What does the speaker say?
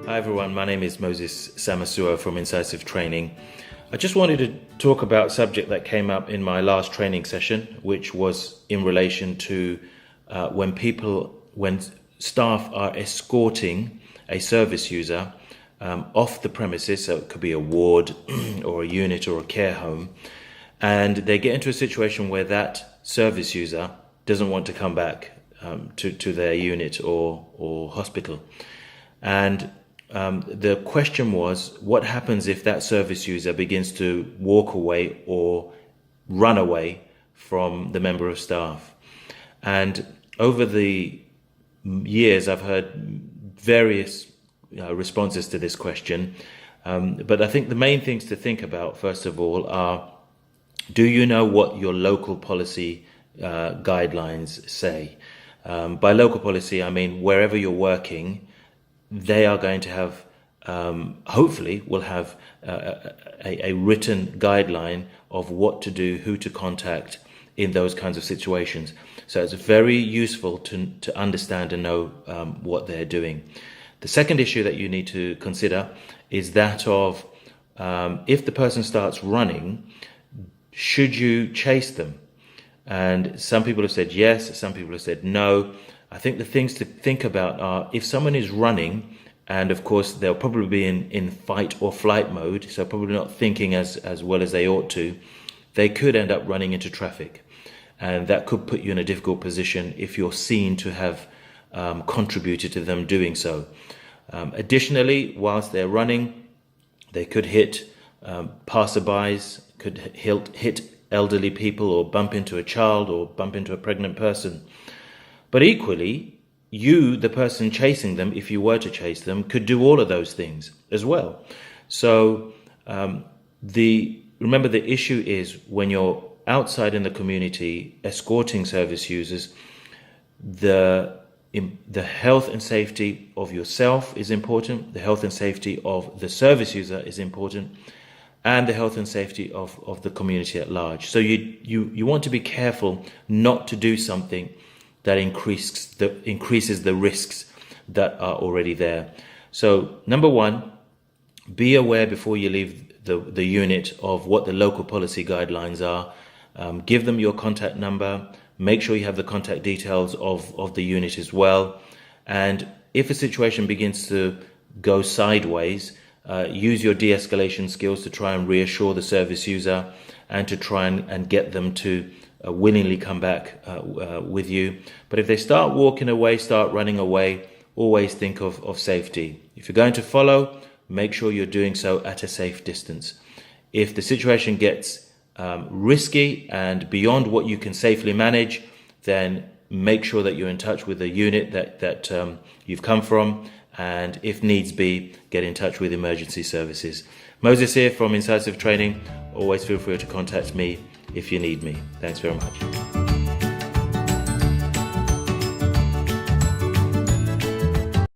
Hi everyone, my name is Moses Samasua from Incisive Training. I just wanted to talk about a subject that came up in my last training session, which was in relation to when staff are escorting a service user off the premises, so it could be a ward or a unit or a care home, and they get into a situation where that service user doesn't want to come back to their unit or hospital. And the question was, what happens if that service user begins to walk away or run away from the member of staff? And over the years, I've heard various responses to this question. But I think the main things to think about, first of all, are, do you know what your local policy guidelines say? By local policy, I mean wherever you're working, they are going to have, hopefully, will have a written guideline of what to do, who to contact in those kinds of situations. So it's very useful to understand and know what they're doing. The second issue that you need to consider is that of if the person starts running, should you chase them? And some people have said yes, some people have said no. I think the things to think about are, if someone is running, and of course they'll probably be in fight or flight mode, so probably not thinking as well as they ought to, they could end up running into traffic. And that could put you in a difficult position if you're seen to have contributed to them doing so. Additionally, whilst they're running, they could hit passerbys, could hit elderly people, or bump into a child, or bump into a pregnant person. But equally, you, the person chasing them, if you were to chase them, could do all of those things as well. So remember, the issue is when you're outside in the community escorting service users, the health and safety of yourself is important, the health and safety of the service user is important, and the health and safety of the community at large. So you want to be careful not to do something that increases the risks that are already there. So number one, be aware before you leave the unit of what the local policy guidelines are. Give them your contact number. Make sure you have the contact details of the unit as well. And if a situation begins to go sideways, use your de-escalation skills to try and reassure the service user and to try and get them to willingly come back with you. But if they start walking away, start running away, always think of safety. If you're going to follow, make sure you're doing so at a safe distance. If the situation gets risky and beyond what you can safely manage, then make sure that you're in touch with the unit that you've come from, and if needs be, get in touch with emergency services. Moses here from Incisive Training. Always feel free to contact me if you need me. Thanks very much.